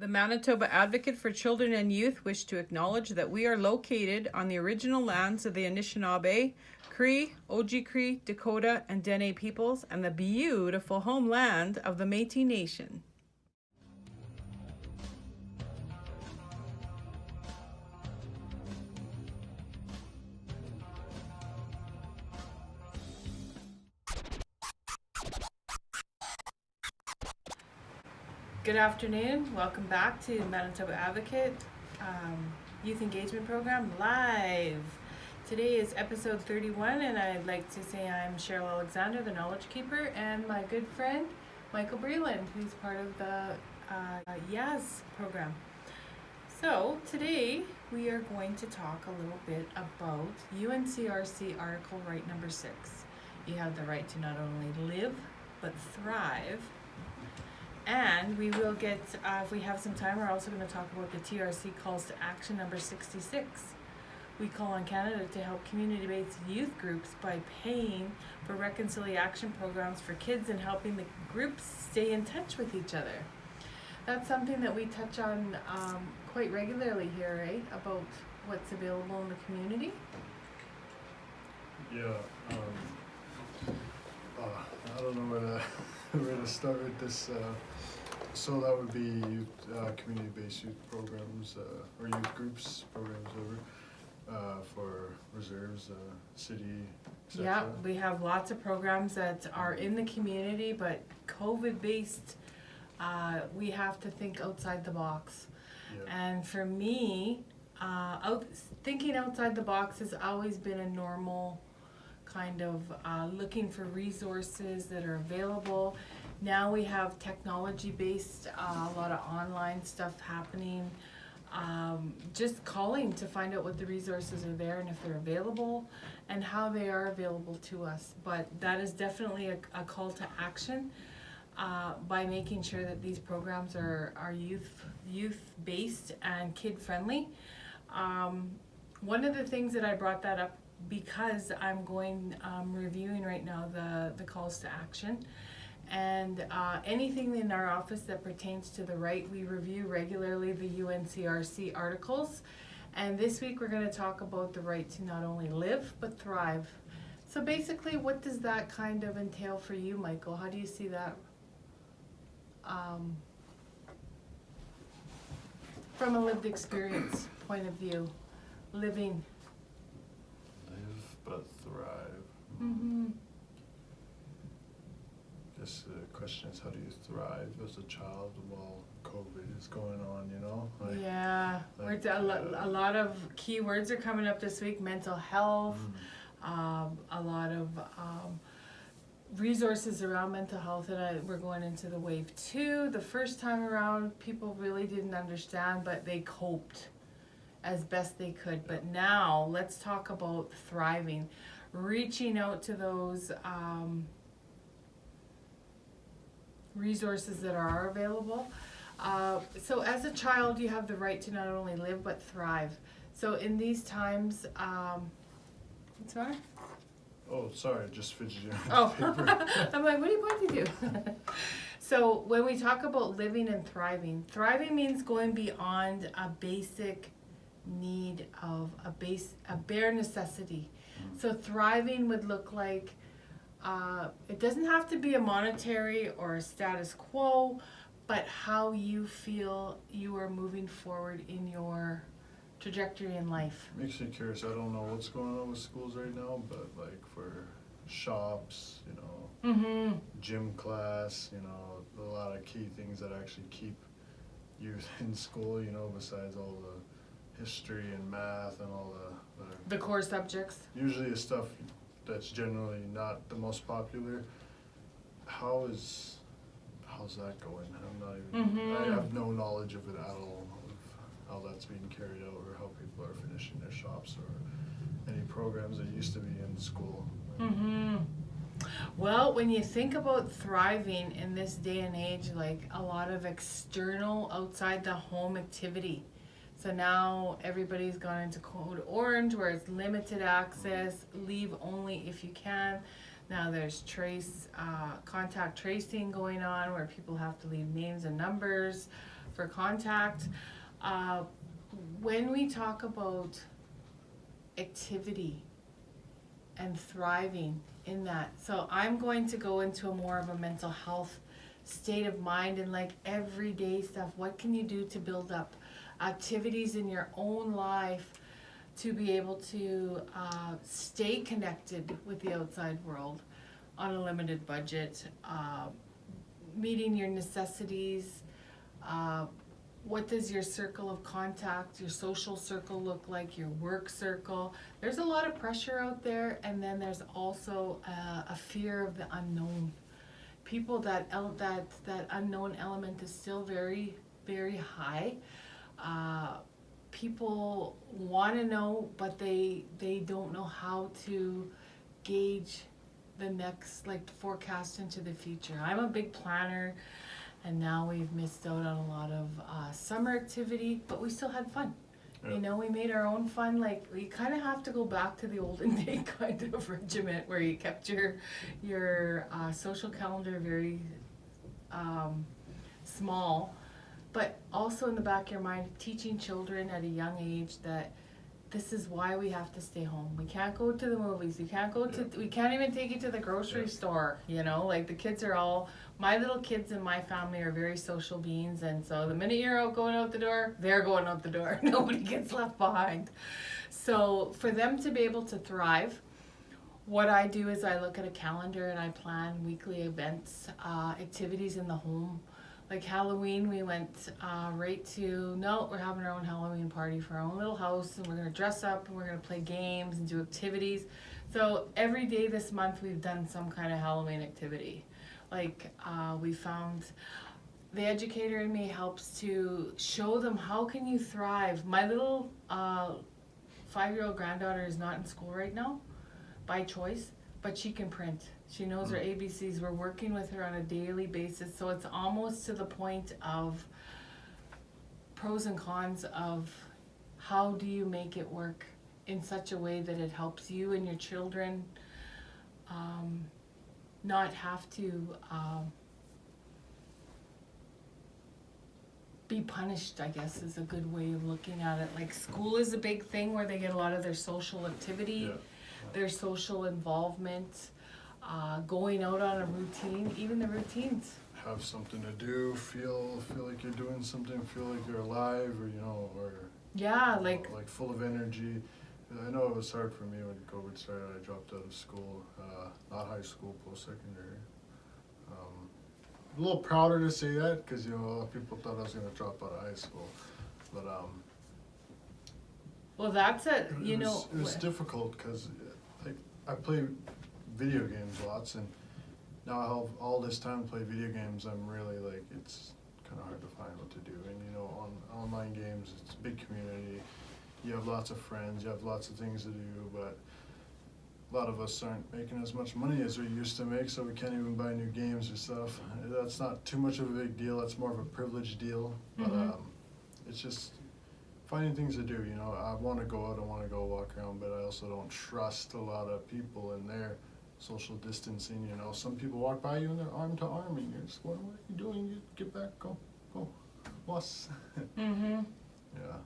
The Manitoba Advocate for Children and Youth wish to acknowledge that we are located on the original lands of the Anishinaabe, Cree, Oji-Cree, Dakota, and Dene peoples, and the beautiful homeland of the MACY Nation. Good afternoon. Welcome back to Manitoba Advocate Youth Engagement Program live. Today is episode 31, and I'd like to say I'm Cheryl Alexander, the Knowledge Keeper, and my good friend Michael Breland, who's part of the YAAS program. So today we are going to talk a little bit about UNCRC article right number 6. You have the right to not only live but thrive. And we will get, if we have some time, we're also going to talk about the TRC calls to action number 66. We call on Canada to help community-based youth groups by paying for reconciliation programs for kids and helping the groups stay in touch with each other. That's something that we touch on quite regularly here, right? About what's available in the community. Yeah, I don't know where to start with this. So that would be youth, community-based youth programs or youth groups programs for reserves, city, etc. Yeah, we have lots of programs that are in the community, but COVID-based, we have to think outside the box. Yeah. And for me, thinking outside the box has always been a normal kind of looking for resources that are available. Now we have technology-based, a lot of online stuff happening. Just calling to find out what the resources are there and if they're available and how they are available to us. But that is definitely a call to action by making sure that these programs are youth-based and kid-friendly. One of the things that I brought that up because I'm reviewing right now the calls to action. And anything in our office that pertains to the right, we review regularly the UNCRC articles. And this week we're going to talk about the right to not only live, but thrive. So basically, what does that kind of entail for you, Michael? How do you see that from a lived experience point of view? Living. Live but thrive. Mm-hmm. Guess the question is, how do you thrive as a child while COVID is going on, you know? Yeah, a lot of key words are coming up this week. Mental health, a lot of resources around mental health, and we're going into the wave 2. The first time around, people really didn't understand, but they coped as best they could. But now, let's talk about thriving, reaching out to those resources that are available. So as a child, you have the right to not only live but thrive. So in these times, what's that? Oh, sorry, just fidgeting. Oh, I'm like, what do you want to do? So when we talk about living and thriving means going beyond a basic need of a bare necessity. So thriving would look like, it doesn't have to be a monetary or a status quo, but how you feel you are moving forward in your trajectory in life. Makes me curious. I don't know what's going on with schools right now, but like for shops, you know, gym class, you know, a lot of key things that actually keep youth in school, you know, besides all the history and math and all the core subjects. Usually the stuff that's generally not the most popular. How's that going? I'm not even, I have no knowledge of it at all, of how that's being carried out or how people are finishing their shops or any programs that used to be in school. Well, when you think about thriving in this day and age, like a lot of external outside the home activity. So now everybody's gone into code orange where it's limited access, leave only if you can. Now there's contact tracing going on where people have to leave names and numbers for contact. When we talk about activity and thriving in that, so I'm going to go into a more of a mental health state of mind and like everyday stuff. What can you do to build up activities in your own life to be able to stay connected with the outside world on a limited budget, meeting your necessities. What does your circle of contact, your social circle look like, your work circle? There's a lot of pressure out there, and then there's also a fear of the unknown. People, that unknown element is still very, very high. People want to know, but they don't know how to gauge the next, like, forecast into the future. I'm a big planner, and now we've missed out on a lot of summer activity, but we still had fun. You know, we made our own fun. Like, we kind of have to go back to the olden day kind of regiment where you kept your social calendar very small, but also in the back of your mind, teaching children at a young age that this is why we have to stay home. We can't go to the movies. We can't go to. We can't even take you to the grocery store. You know, like the kids are all. My little kids in my family are very social beings, and so the minute you're going out the door, they're going out the door. Nobody gets left behind. So for them to be able to thrive, what I do is I look at a calendar and I plan weekly events, activities in the home. Like Halloween, we went right to, we're having our own Halloween party for our own little house, and we're going to dress up and we're going to play games and do activities. So every day this month we've done some kind of Halloween activity. Like we found the educator in me helps to show them how can you thrive. My little 5-year-old granddaughter is not in school right now by choice, but she can print. She knows her ABCs. We're working with her on a daily basis, so it's almost to the point of pros and cons of how do you make it work in such a way that it helps you and your children not have to be punished, I guess is a good way of looking at it. Like school is a big thing where they get a lot of their social activity, their social involvement, going out on a routine, even the routines. Have something to do, feel like you're doing something, feel like you're alive, or like full of energy. I know it was hard for me when COVID started. I dropped out of school, not high school, post-secondary. A little prouder to say that because a lot of people thought I was going to drop out of high school, but well, that's it. It was difficult because I play video games lots, and now I have all this time to play video games. I'm really it's kind of hard to find what to do. And on online games, it's a big community. You have lots of friends, you have lots of things to do, but a lot of us aren't making as much money as we used to make, so we can't even buy new games or stuff. That's not too much of a big deal. That's more of a privilege deal, but it's just finding things to do. I want to go out, I want to go walk around, but I also don't trust a lot of people in their social distancing. Some people walk by you and they're arm to arm, and you're just going, "What are you doing? You get back, go, boss." Yeah.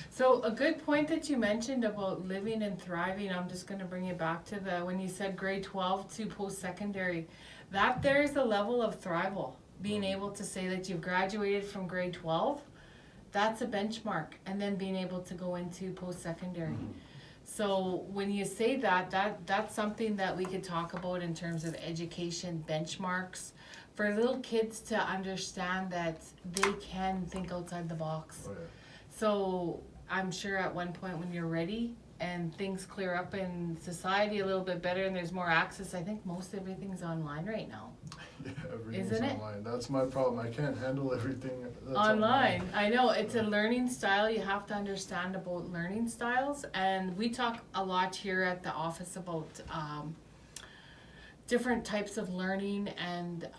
So a good point that you mentioned about living and thriving, I'm just going to bring it back to when you said grade 12 to post-secondary, that there's a level of thrival. Being able to say that you've graduated from grade 12, that's a benchmark, and then being able to go into post-secondary. So when you say that's something that we could talk about in terms of education benchmarks for little kids to understand that they can think outside the box. Oh, yeah. So I'm sure at one point when you're ready and things clear up in society a little bit better and there's more access, I think most everything's online right now. Yeah, everything's Isn't it? online. That's my problem. I can't handle everything that's online. I know, it's a learning style. You have to understand about learning styles, and we talk a lot here at the office about different types of learning and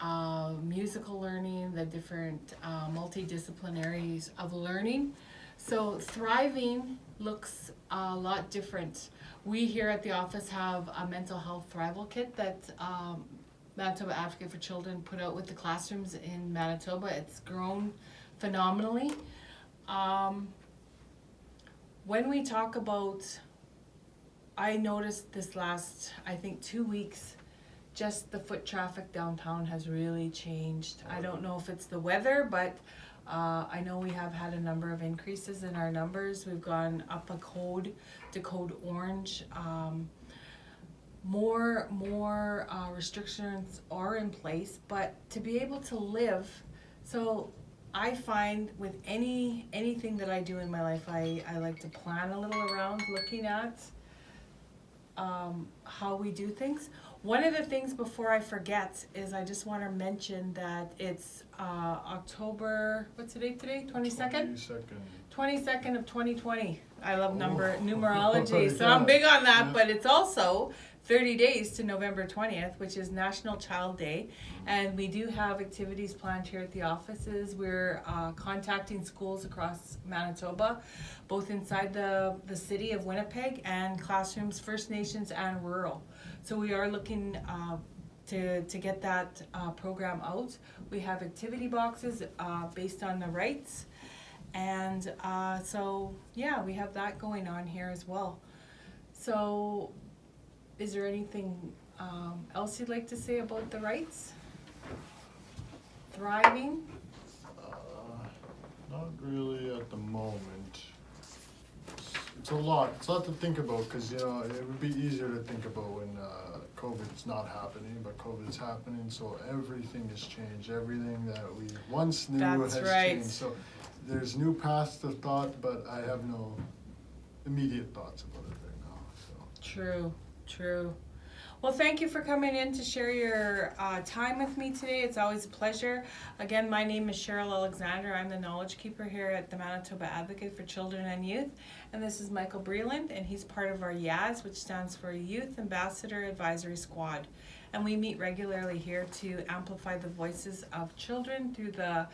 musical learning, the different multidisciplinaries of learning. So thriving looks a lot different. We here at the office have a mental health Thrival Kit that Manitoba Advocate for Children put out with the classrooms in Manitoba. It's grown phenomenally. When we talk about, I noticed this last, I think 2 weeks, just the foot traffic downtown has really changed. I don't know if it's the weather, but I know we have had a number of increases in our numbers. We've gone up a code to code orange. More restrictions are in place, but to be able to live, so I find with anything that I do in my life, I like to plan a little around looking at how we do things. One of the things before I forget is I just want to mention that it's October, what's the date today? 22nd? 22nd of 2020. I love numerology, so I'm big on that, but it's also 30 days to November 20th, which is National Child Day, and we do have activities planned here at the offices. We're contacting schools across Manitoba, both inside the city of Winnipeg and classrooms, First Nations and rural. So we are looking to get that program out. We have activity boxes based on the rights, and so yeah, we have that going on here as well. So is there anything else you'd like to say about the rights? Thriving? Not really at the moment. It's a lot. It's a lot to think about because, you know, it would be easier to think about when COVID's not happening, but COVID's happening, so everything has changed. Everything that we once knew has changed. So there's new paths of thought, but I have no immediate thoughts about it right now. So. True. Well, thank you for coming in to share your time with me today. It's always a pleasure. Again, my name is Cheryl Alexander. I'm the Knowledge Keeper here at the Manitoba Advocate for Children and Youth. And this is Michael Breland, and he's part of our YAAS, which stands for Youth Ambassador Advisory Squad. And we meet regularly here to amplify the voices of children through the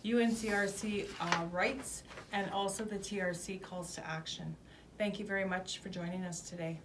UNCRC rights and also the TRC calls to action. Thank you very much for joining us today.